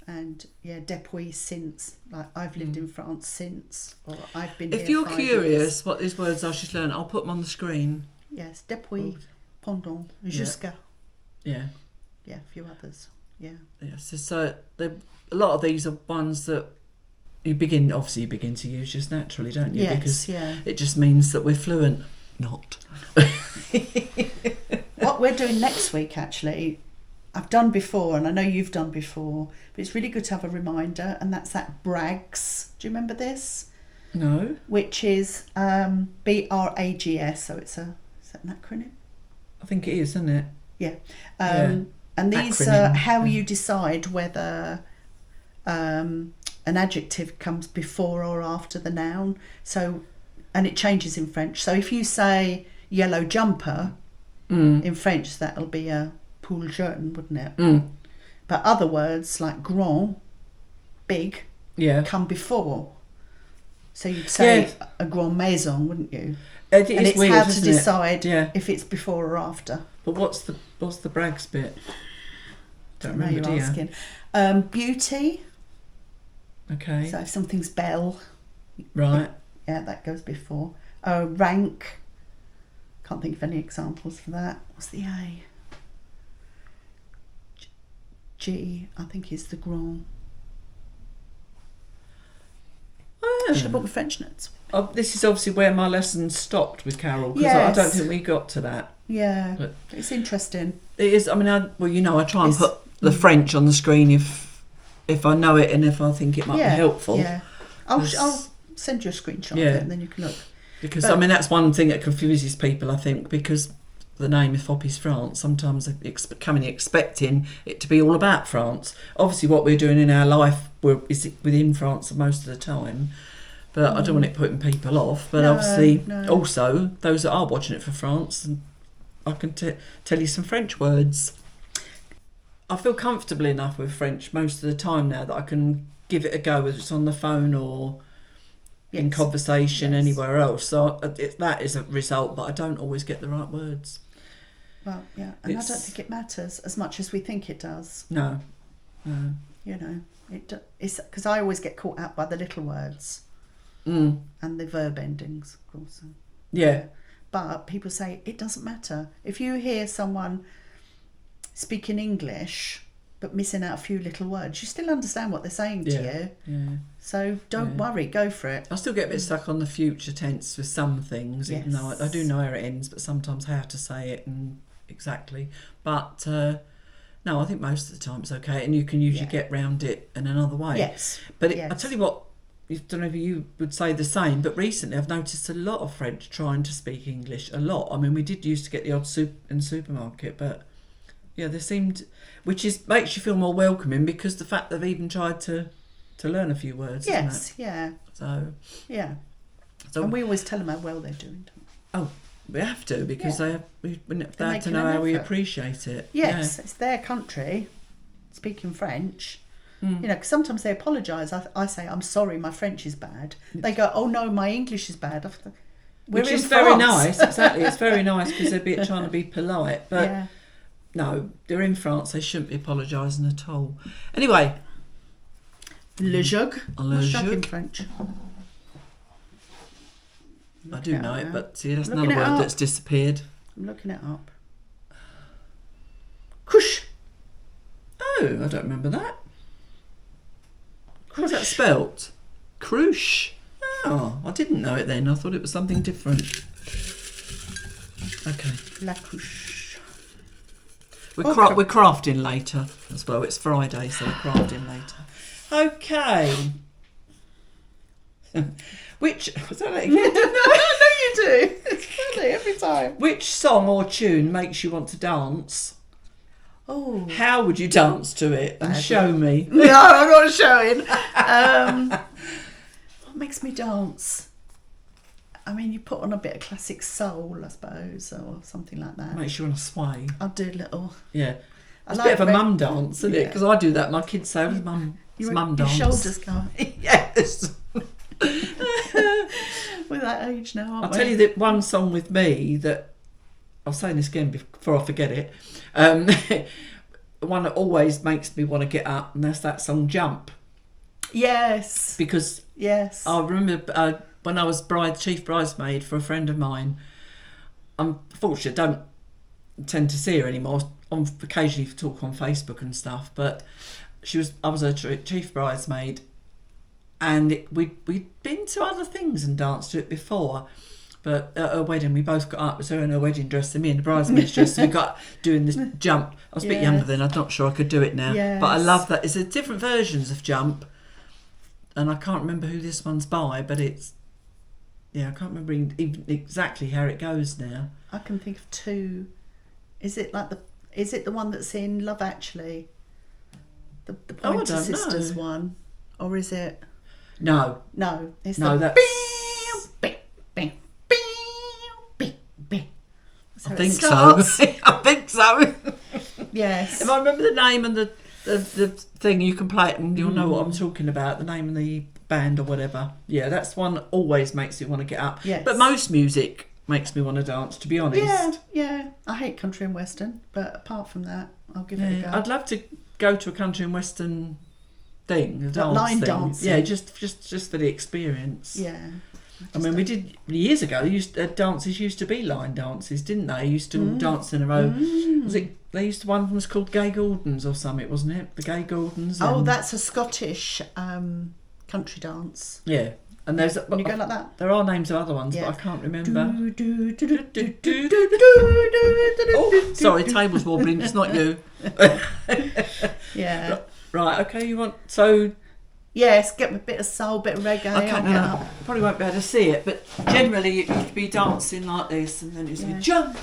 S2: And yeah, depuis, since, like I've lived in France since, or I've been.
S1: If
S2: here
S1: you're
S2: 5
S1: curious
S2: years.
S1: what these words I should learn, I'll put them on the screen.
S2: Yes, depuis, pendant, jusqu'à.
S1: Yeah.
S2: Yeah, a few others. Yeah.
S1: Yes. So a lot of these are ones that you begin to use just naturally, don't you?
S2: Yes,
S1: because
S2: yeah.
S1: it just means that we're fluent. Not.
S2: What we're doing next week, actually, I've done before, and I know you've done before, but it's really good to have a reminder, and that's that brags. Do you remember this?
S1: No.
S2: Which is BRAGS, so is that an acronym?
S1: I think it is, isn't it?
S2: Yeah.
S1: Yeah.
S2: And these
S1: Acronym.
S2: are how you decide whether an adjective comes before or after the noun. So, and it changes in French. So if you say yellow jumper, in French, that'll be a pull jaune, wouldn't it? But other words like grand, big, come before. So you'd say a grand maison, wouldn't you?
S1: It
S2: And
S1: is
S2: it's
S1: weird,
S2: how to
S1: isn't
S2: decide
S1: it?
S2: if it's before or after.
S1: But what's the brags bit? Don't
S2: Now
S1: remember,
S2: you're
S1: do
S2: asking. Beauty.
S1: Okay.
S2: So if something's belle,
S1: Right.
S2: yeah, that goes before. Rank. Can't think of any examples for that. What's the A? G, I think, is the grand. I should have bought my French notes.
S1: Oh, this is obviously where my lesson stopped with Carol, because
S2: Yes.
S1: I don't think we got to that.
S2: Yeah,
S1: But
S2: it's interesting.
S1: it is. I mean, I try and
S2: It's-
S1: put the French on the screen if I know it and if I think it might be helpful.
S2: Yeah, I'll
S1: Because-
S2: send you a screenshot of
S1: Yeah.
S2: it, and then you can look.
S1: Because
S2: But-
S1: I mean, that's one thing that confuses people. I think because the name is Foppy's France, sometimes they're coming expecting it to be all about France. Obviously, what we're doing in our life is within France most of the time. But I don't want it putting people off. But
S2: No,
S1: obviously,
S2: no.
S1: also those that are watching it for France, and I can tell you some French words. I feel comfortable enough with French most of the time now that I can give it a go, whether it's on the phone or in
S2: Yes.
S1: conversation
S2: Yes.
S1: anywhere else. So that is a result, but I don't always get the right words.
S2: Well, yeah, and I don't
S1: It's-
S2: think it matters as much as we think it does.
S1: No.
S2: You know, it's because I always get caught out by the little words
S1: Mm.
S2: and the verb endings, of course.
S1: Yeah.
S2: But people say it doesn't matter. If you hear someone speaking English but missing out a few little words, you still understand what they're saying to you.
S1: Yeah.
S2: So don't worry, go for it.
S1: I still get a bit stuck on the future tense with some things, even though I do know where it ends, but sometimes how to say it and exactly. But no, I think most of the time it's okay, and you can usually get round it in another way.
S2: Yes.
S1: But
S2: yes.
S1: I tell you what, I don't know if you would say the same, but recently I've noticed a lot of French trying to speak English. A lot. I mean, we did used to get the odd soup in the supermarket, but yeah, there seemed, makes you feel more welcoming because the fact they've even tried to learn a few words.
S2: Yes,
S1: Isn't it?
S2: yeah.
S1: So
S2: And we always tell them how well they're doing.
S1: oh, we have to because they have to
S2: making
S1: know
S2: an
S1: how we
S2: effort.
S1: appreciate it.
S2: Yes, it's their country, speaking French. You know, because sometimes they apologise. I say, I'm sorry, my French is bad. They go, oh no, my English is bad.
S1: Which is very nice, exactly. It's very nice because they're trying to be polite. But no, they're in France, they shouldn't be apologising at all. Anyway.
S2: Le jug.
S1: Le
S2: What's jug in
S1: jug?
S2: French?
S1: I do know it, but see, that's
S2: Looking
S1: another
S2: it
S1: word
S2: up.
S1: that's disappeared.
S2: I'm looking it up. Couche.
S1: Oh, I don't remember that. How's that spelt? Cruche. Oh, I didn't know it then. I thought it was something different. Okay.
S2: La couche.
S1: We're crafting later as well. It's Friday, so we're crafting later. Okay. Which was that again? No,
S2: you do. It's funny every time.
S1: Which song or tune makes you want to dance?
S2: Oh.
S1: How would you dance to it? And show me.
S2: No, I'm not showing. What makes me dance? I mean, you put on a bit of classic soul, I suppose, or something like that.
S1: Makes you want to sway.
S2: I'll do a little.
S1: Yeah. It's a bit of a mum dance, isn't it? Because I do that. My kids say, it's mum dance.
S2: Your shoulders go.
S1: Yes.
S2: We're that age now, aren't
S1: I'll
S2: we?
S1: tell you that one song with me that, I'll say this again before I forget it, one that always makes me want to get up, and that's that song Jump.
S2: Yes.
S1: Because
S2: yes.
S1: I remember when I was chief bridesmaid for a friend of mine, unfortunately I don't tend to see her anymore. On occasionally talk on Facebook and stuff, but I was her chief bridesmaid, and we'd been to other things and danced to it before, but at her wedding we both got up. It was her in her wedding dress and me in the bridesmaid's dress, and we got doing this Jump. I was a bit younger then, I'm not sure I could do it now.
S2: Yes.
S1: But I love that. It's a different versions of Jump, and I can't remember who this one's by, but it's, I can't remember even exactly how it goes now.
S2: I can think of two. Is it the one that's in Love Actually? The Pointer Sisters one? Or is it?
S1: No.
S2: No. It's
S1: that's... I think so. I think so.
S2: Yes.
S1: If I remember the name and the thing, you can play it and you'll know what I'm talking about, the name of the band or whatever. Yeah, that's one that always makes me want to get up.
S2: Yes.
S1: But most music makes me want to dance, to be honest.
S2: Yeah. I hate country and western, but apart from that, I'll give it a go.
S1: I'd love to go to a country and western thing, a dance
S2: line
S1: thing.
S2: dancing.
S1: Yeah, just for the experience.
S2: Yeah.
S1: I mean, we did years ago. Dances used to be line dances, didn't they? Used to all dance in a row. Was it? They used to one was called Gay Gordons or something, wasn't it? The Gay Gordons.
S2: Oh, that's a Scottish country dance.
S1: Yeah, and there's
S2: When you go like that.
S1: There are names of other ones, but I can't remember. Oh, sorry, table's wobbling. It's not you.
S2: Yeah.
S1: Right. Okay. You want so.
S2: Yes, get a bit of soul, bit of reggae.
S1: I probably won't be able to see it, but generally it used to be dancing like this, and then it used to be jump,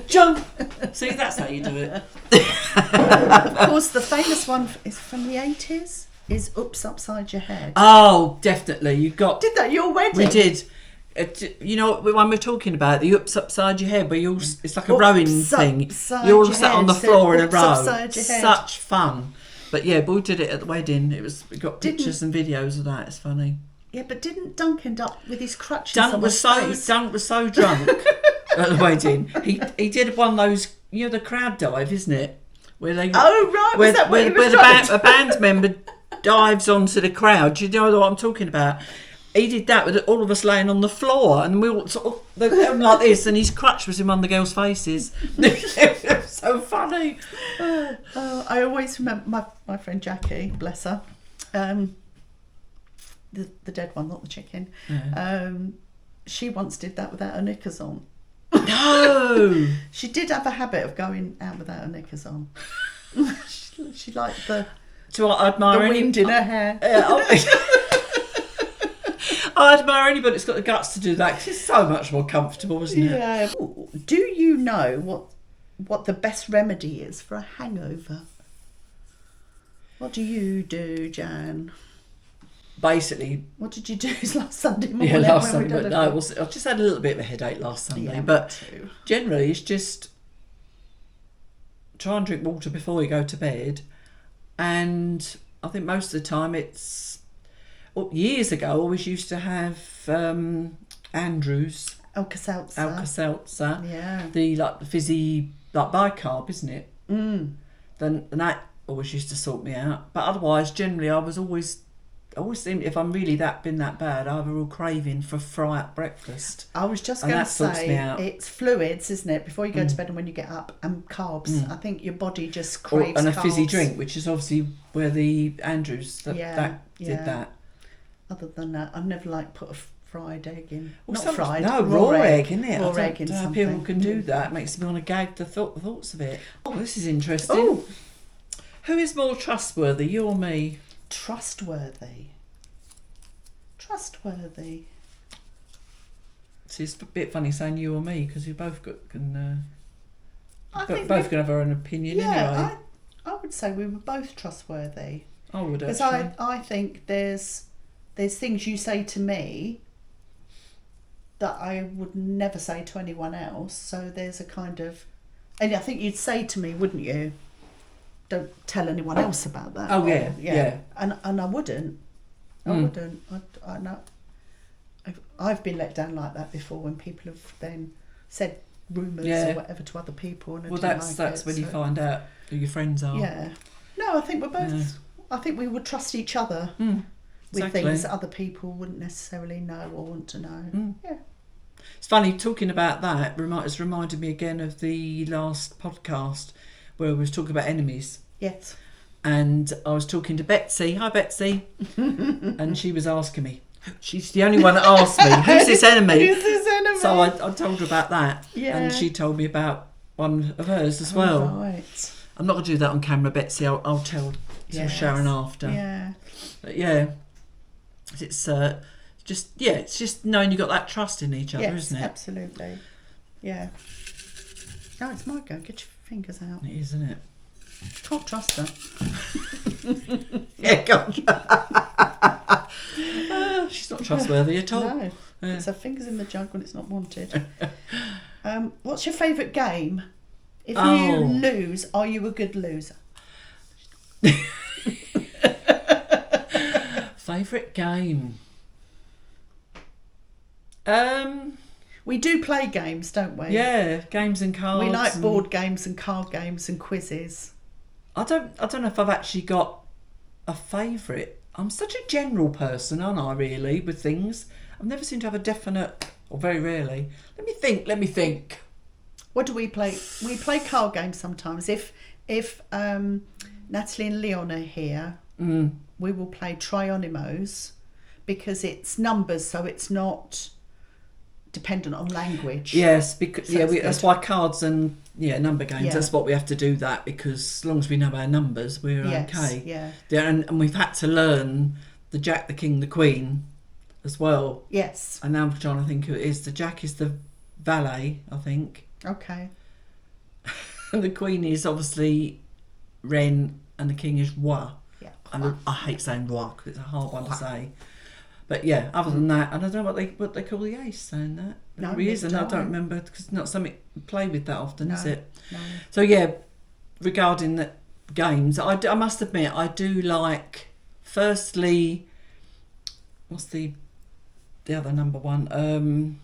S1: jump. See, that's how you do it.
S2: Of course, the famous one is from the 80s. Is Oops Upside Your Head.
S1: Oh, definitely. You got.
S2: Did that at your wedding?
S1: We did. You know when we're talking about the Oops Upside Your Head, where it's like a rowing thing. You all sat on the floor in a row. Such fun. But yeah, we did it at the wedding. We got pictures and videos of that. It's funny.
S2: Yeah, but didn't Dunk end up with his crutches?
S1: Dunk was so drunk at the wedding. He did one of those, the crowd dive, isn't it? Where they
S2: was that where
S1: a band member dives onto the crowd. Do you know what I'm talking about? He did that with all of us laying on the floor, and we all sort of like this, and his crutch was in one of the girls' faces. It was so funny.
S2: I always remember my friend Jackie, bless her, the dead one, not the chicken.
S1: Yeah.
S2: She once did that without her knickers on.
S1: No.
S2: She did have a habit of going out without her knickers on. she liked the wind in her hair.
S1: I admire anybody that's got the guts to do that, because it's so much more comfortable, isn't it?
S2: Yeah. Do you know what the best remedy is for a hangover? What do you do, Jan?
S1: Basically,
S2: what did you do last Sunday morning?
S1: Yeah, last Sunday. No, I just had a little bit of a headache last Sunday, but generally it's just try and drink water before you go to bed, and I think most of the time it's. Years ago, I always used to have Andrews. Alka-Seltzer.
S2: Yeah.
S1: The fizzy bicarb, isn't it? Mm. Then that always used to sort me out. But otherwise, generally, I always seem, if I'm really been that bad, I have a real craving for fry-up breakfast.
S2: I was just going to say, it's fluids, isn't it? Before you go to bed and when you get up, and carbs. I think your body just craves
S1: and a
S2: carbs.
S1: fizzy drink, which is obviously where the Andrews did that.
S2: Other than that, I've never put a fried egg in.
S1: Well,
S2: Not fried.
S1: No, raw egg, isn't it?
S2: Raw egg in
S1: how
S2: something.
S1: people can do that. It makes me want to gag the thoughts of it. Oh, this is interesting. Oh. Who is more trustworthy, you or me?
S2: Trustworthy.
S1: See, it's a bit funny saying you or me because we both can
S2: I
S1: both can have our own opinion anyway.
S2: I would say we were both trustworthy.
S1: I would
S2: Because
S1: actually.
S2: I think there's things you say to me that I would never say to anyone else. So there's a kind of, and I think you'd say to me, wouldn't you? Don't tell anyone else about that.
S1: Oh yeah, yeah.
S2: And I wouldn't. I wouldn't. I know. I've been let down like that before when people have then said rumours or whatever to other people. And
S1: that's when you find out who your friends are.
S2: Yeah. No, I think we're both. Yeah. I think we would trust each other with things that other people wouldn't necessarily know or want to know. Yeah.
S1: It's funny, talking about that it's reminded me again of the last podcast where we was talking about enemies.
S2: Yes.
S1: And I was talking to Betsy. Hi, Betsy. And she was asking me. She's the only one that asked me, who's this enemy?
S2: Who's this enemy?
S1: So I told her about that.
S2: Yeah.
S1: And she told me about one of hers as well.
S2: Right.
S1: I'm not going to do that on camera, Betsy. I'll tell Sharon after.
S2: Yeah.
S1: But yeah, it's just knowing you've got that trust in each other, isn't it?
S2: Absolutely. Yeah. No, it's my go. Get your fingers out.
S1: It is, isn't it?
S2: Can't trust her.
S1: Yeah, God. She's not trustworthy at all.
S2: No.
S1: Yeah.
S2: It's her fingers in the jug when it's not wanted. What's your favourite game? If you lose, are you a good loser?
S1: Favourite game?
S2: We do play games, don't we?
S1: Yeah, games and cards.
S2: We like board games and card games and quizzes.
S1: I don't know if I've actually got a favourite. I'm such a general person, aren't I, really, with things? I've never seemed to have a definite, or very rarely. Let me think.
S2: What do we play? We play card games sometimes. If Natalie and Leon are here, we will play Trionimos because it's numbers, so it's not dependent on language.
S1: Yes, because that's why cards and number games. Yeah. That's what we have to do that because as long as we know our numbers, we're okay.
S2: Yeah.
S1: And we've had to learn the Jack, the King, the Queen, as well.
S2: Yes.
S1: And now I'm trying to think who it is. The Jack is the valet, I think.
S2: Okay.
S1: And the Queen is obviously Ren, and the King is Roi.
S2: Yeah.
S1: And I hate saying Roi because it's a hard one to say. But yeah, other than that, and I don't know what they call the ace saying that.
S2: No,
S1: it is, and I don't remember because it's not something you play with that often, is it?
S2: No.
S1: So yeah, regarding the games, I must admit I do like. Firstly, what's the other number one?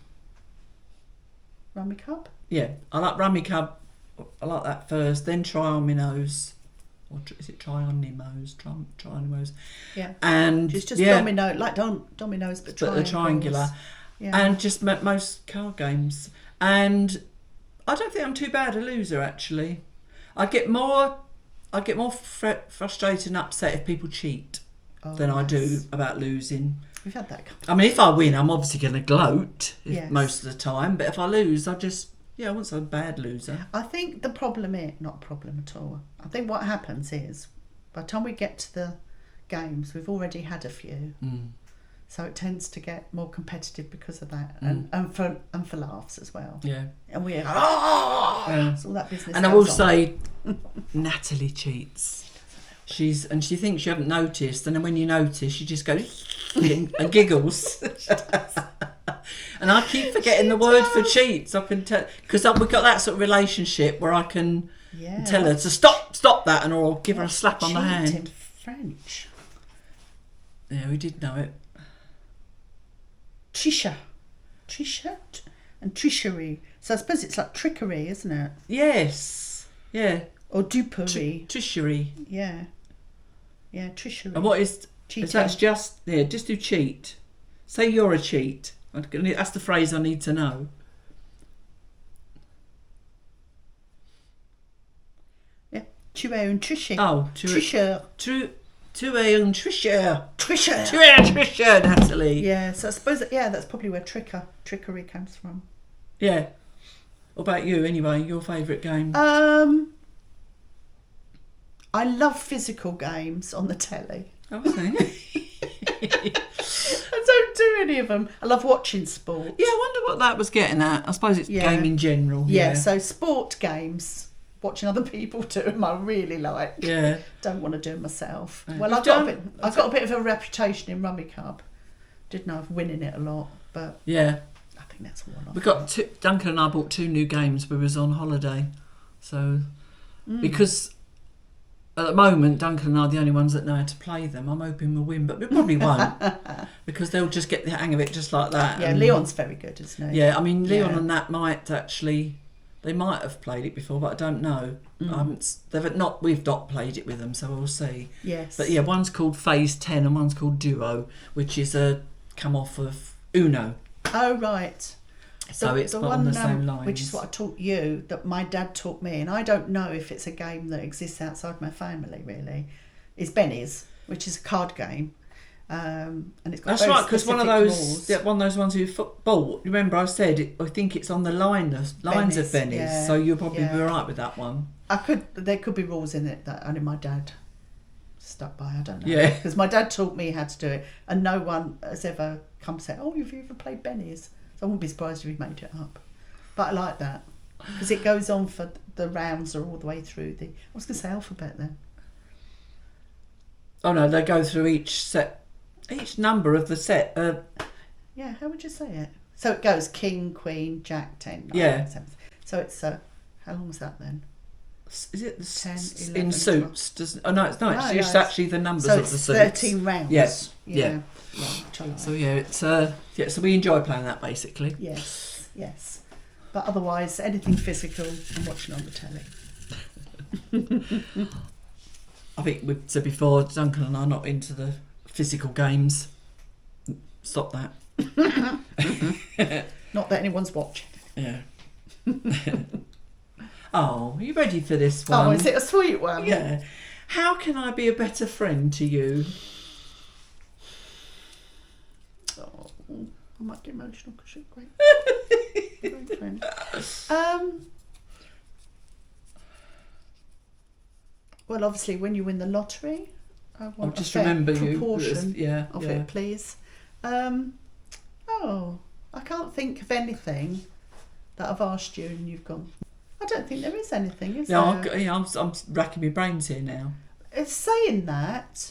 S2: Rummy Cup?
S1: Yeah, I like Rummy Cup. I like that first. Then Triominoes. Or is it Trionimos? Trionimos.
S2: Yeah.
S1: And
S2: it's just domino, like dominoes, but
S1: the triangular. Yeah. And just most card games. And I don't think I'm too bad a loser, actually. I get more frustrated and upset if people cheat than I do about losing.
S2: We've had that.
S1: I mean, if I win, I'm obviously going to gloat most of the time. But if I lose, I wasn't so bad loser.
S2: I think the problem is, not a problem at all. I think what happens is, by the time we get to the games, we've already had a few. So it tends to get more competitive because of that. And for laughs as well.
S1: Yeah.
S2: And we're, it's all that business.
S1: And I will say, Natalie cheats. She thinks you haven't noticed, and then when you notice, she just goes and giggles. And I keep forgetting the word for cheats. I can tell because we've got that sort of relationship where I can tell her to stop that, and or give her a slap on the hand.
S2: In French.
S1: Yeah, we did know it.
S2: Triche, and tricherie. So I suppose it's like trickery, isn't it?
S1: Yes. Yeah.
S2: Or duperie.
S1: Trichery.
S2: Yeah. Yeah, trichery.
S1: And what is
S2: cheating?
S1: That's just do cheat. Say you're a cheat. That's the phrase I need to know.
S2: Yeah. Tu es un tricheur.
S1: Oh,
S2: tricheur.
S1: Tu es un tricheur.
S2: Tricheur.
S1: Tu es un tricheur, Natalie.
S2: Yeah, so I suppose that's probably where trickery comes from.
S1: Yeah. What about you, anyway? Your favourite game?
S2: I love physical games on the telly.
S1: Oh, okay.
S2: I don't do any of them. I love watching sport.
S1: Yeah, I wonder what that was getting at. I suppose it's game in general.
S2: Yeah, so sport games, watching other people do them, I really like.
S1: Yeah.
S2: Don't want to do them myself.
S1: Yeah.
S2: Well, I've got a bit of a reputation in Rummy Cub. Didn't know of winning it a lot, but
S1: yeah,
S2: I think that's all I
S1: we got Duncan and I bought 2 new games. We was on holiday, so because at the moment Duncan and I are the only ones that know how to play them. I'm hoping we'll win, but we probably won't because they'll just get the hang of it just like that.
S2: Yeah,
S1: and
S2: Leon's very good, isn't he?
S1: yeah, I mean Leon and that might actually. They might have played it before, but I don't know. We've not played it with them, so we'll see.
S2: Yes.
S1: But yeah, one's called Phase 10 and one's called Duo, which is come off of Uno.
S2: Oh, right.
S1: So it's on the same lines.
S2: Which is what I taught you, that my dad taught me, and I don't know if it's a game that exists outside my family, really, is Benny's, which is a card game. And it's got
S1: That's right, because one of
S2: rules.
S1: those ones who bought. Remember, I said I think it's on the lines of Benny's,
S2: yeah,
S1: so you'll probably be right with that one.
S2: There could be rules in it that only my dad stuck by. I don't know.
S1: Yeah,
S2: because my dad taught me how to do it, and no one has ever come and said, "Oh, have you ever played Benny's?" So I wouldn't be surprised if he made it up. But I like that because it goes on for the rounds are all the way through the. I was going to say alphabet then.
S1: Oh no, they go through each number of the set.
S2: Yeah, how would you say it? So it goes King, Queen, Jack, 10, 9,
S1: Yeah.
S2: 7. So it's how long is that then?
S1: Is it
S2: 10, 11,
S1: in suits? It's just actually the numbers
S2: so
S1: of
S2: it's
S1: the suits.
S2: 13 rounds.
S1: Yes.
S2: Yeah.
S1: So yeah, it's so we enjoy playing that basically.
S2: Yes. But otherwise, anything physical, I'm watching on the telly.
S1: I think we've said before, Duncan and I are not into the physical games. Stop that.
S2: Not that anyone's watching.
S1: Yeah. Oh, are you ready for this one?
S2: Oh, is it a sweet one?
S1: Yeah. How can I be a better friend to you?
S2: Oh, I might get emotional because you're great. Great friend. Well, obviously, when you win the lottery, I want
S1: just
S2: a fair
S1: remember
S2: proportion of
S1: yeah.
S2: it, please. I can't think of anything that I've asked you and you've gone. I don't think there is anything, is there?
S1: I'm racking my brains here now.
S2: It's saying that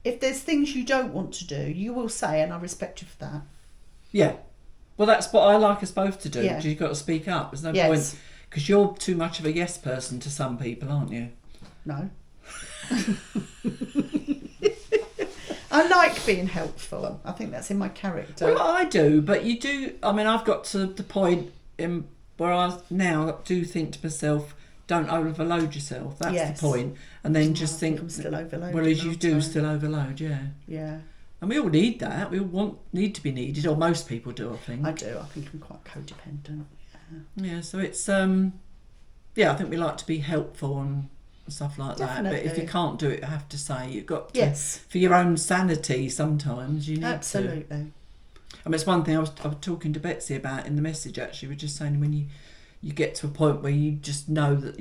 S2: if there's things you don't want to do, you will say, and I respect you for that.
S1: Yeah. Well, that's what I like us both to do.
S2: Yeah.
S1: You've got to speak up. There's no
S2: Yes.
S1: point because you're too much of a yes person to some people, aren't you?
S2: No. I like being helpful. I think that's in my character.
S1: Well, I do, but you do. I mean, I've got to the point where I now do think to myself, don't overload yourself. That's the point. And then just think,
S2: I'm still overloaded.
S1: well, as you do, still overload, yeah.
S2: Yeah.
S1: And we all need that. We all need to be needed, or most people do, I think.
S2: I do. I think I'm quite codependent.
S1: Yeah, so it's, I think we like to be helpful and stuff like
S2: Definitely.
S1: that. But if you can't do it, I have to say, you've got to,
S2: Yes.
S1: for your own sanity sometimes, you need to.
S2: Absolutely.
S1: I mean, it's one thing I was talking to Betsy about in the message, actually. We're just saying when you get to a point where you just know that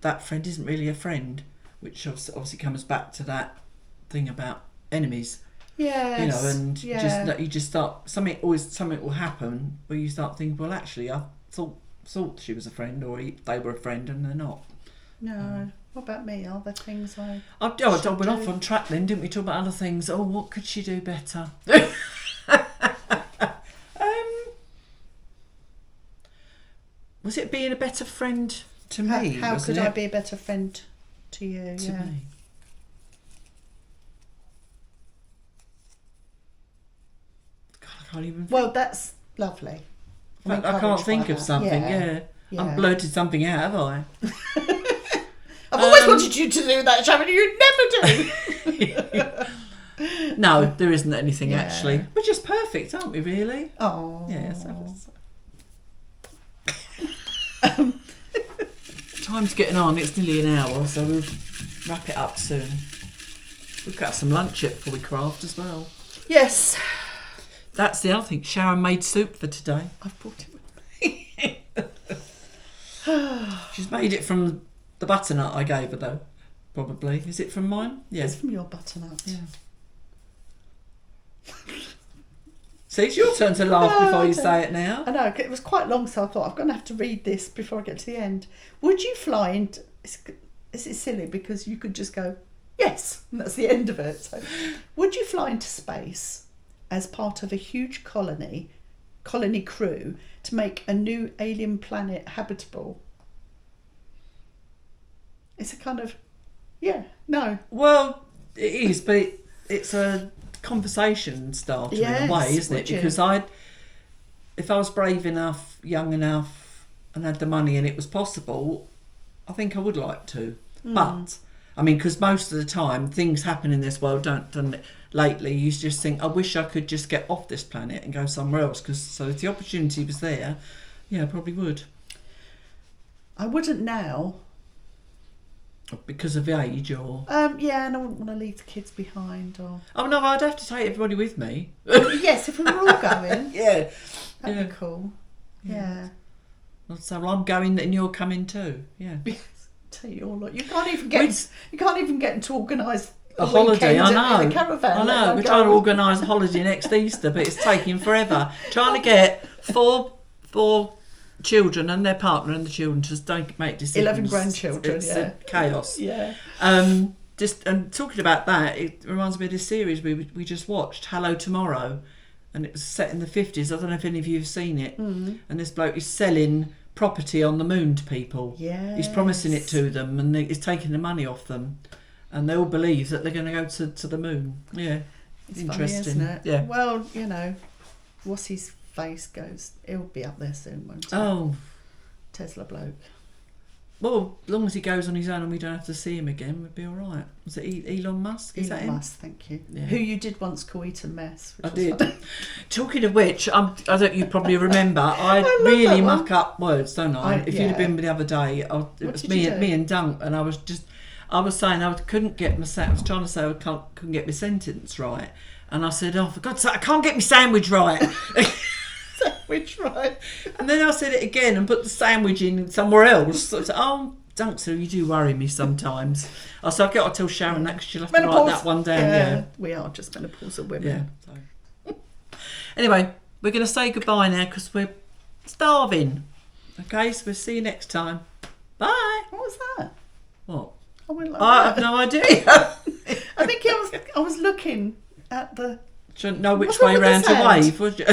S1: that friend isn't really a friend, which obviously comes back to that thing about enemies.
S2: Yes.
S1: You know, and you just start, something will happen where you start thinking, well, actually, I thought she was a friend, or they were a friend, and they're not.
S2: No. What about me? Are there things I
S1: went off on track then, didn't we? Talk about other things. Oh, what could she do better? Was it being a better friend to me?
S2: How could I be a better friend to you?
S1: To me. God, I can't even.
S2: Well, that's lovely.
S1: I can't think of something. Yeah. I've blurted something out, have I?
S2: I've always wanted you to do that, Sharon. You never
S1: do. No, there isn't anything actually. We're just perfect, aren't we? Really?
S2: Oh.
S1: Yes. Time's getting on. It's nearly an hour, so we'll wrap it up soon. We've got some lunch yet before we craft as well.
S2: Yes.
S1: That's the other thing. Sharon made soup for today.
S2: I've brought it with me.
S1: She's made it from the butternut I gave her, though. Probably. Is it from mine? Yeah.
S2: It's from your butternut.
S1: Yeah. See, it's your turn to laugh before you say it now.
S2: I know, it was quite long, so I thought I'm going to have to read this before I get to the end. Would you fly into... This is silly because you could just go, yes, and that's the end of it. So, would you fly into space as part of a huge colony crew to make a new alien planet habitable? It's a kind of, no.
S1: Well, it is, but it's a conversation starter in a way, isn't it? Because if I was brave enough, young enough, and had the money and it was possible, I think I would like to. But, I mean, because most of the time things happen in this world, don't lately, you just think, I wish I could just get off this planet and go somewhere else. So if the opportunity was there, I probably would.
S2: I wouldn't now.
S1: Because of age, or
S2: and I wouldn't want to leave the kids behind, or
S1: oh no, I'd have to take everybody with me.
S2: Yes, if we were all going, that'd be cool. Yeah.
S1: So I'm going and you're coming too. Yeah.
S2: Tell you all, look, you can't even get to organise
S1: a holiday. I know.
S2: In a caravan.
S1: I know. We're trying to organise a holiday next Easter, but it's taking forever. Trying to get four children and their partner and the children just don't make decisions.
S2: 11 grandchildren.
S1: It's a chaos.
S2: Yeah.
S1: Just and talking about that, it reminds me of this series we just watched, Hello Tomorrow, and it was set in the 50s. I don't know if any of you have seen it. And this bloke is selling property on the moon to people.
S2: Yes.
S1: He's promising it to them, and he's taking the money off them, and they all believe that they're going to go to the moon. Yeah,
S2: it's
S1: interesting,
S2: funny, isn't it?
S1: Yeah.
S2: Well, what's his face goes? He'll be up there soon, won't he?
S1: Oh,
S2: Tesla bloke.
S1: Well, as long as he goes on his own and we don't have to see him again, we'd be all right. Was it Elon Musk? Is that
S2: Elon
S1: him?
S2: Musk, thank you.
S1: Yeah.
S2: Who you did once call Eaton Mess.
S1: I
S2: Was
S1: did.
S2: funny.
S1: Talking of which, I don't. You probably remember. I
S2: love
S1: really
S2: that one.
S1: muck up words, don't I? If you'd have been the other day, it was
S2: did you do?
S1: me and Dunk, and I was saying I couldn't get my. I was trying to say couldn't get my sentence right, and I said, "Oh, for God's sake, I can't get my sandwich right."
S2: Which right?
S1: And then I said it again and put the sandwich in somewhere else. So I said, "Oh, Dunk, so you do worry me sometimes." I said, "I've got to tell Sharon that because she'll have to write that one down." Yeah,
S2: we are just menopausal women.
S1: Yeah. So. Anyway, we're going to say goodbye now because we're starving. Okay, so we'll see you next time. Bye.
S2: What was that?
S1: What?
S2: I went like
S1: I
S2: that.
S1: have no idea.
S2: I think I was looking at the.
S1: Shouldn't know which
S2: What's wrong
S1: way
S2: with
S1: round
S2: this
S1: to
S2: hand?
S1: wave, would you?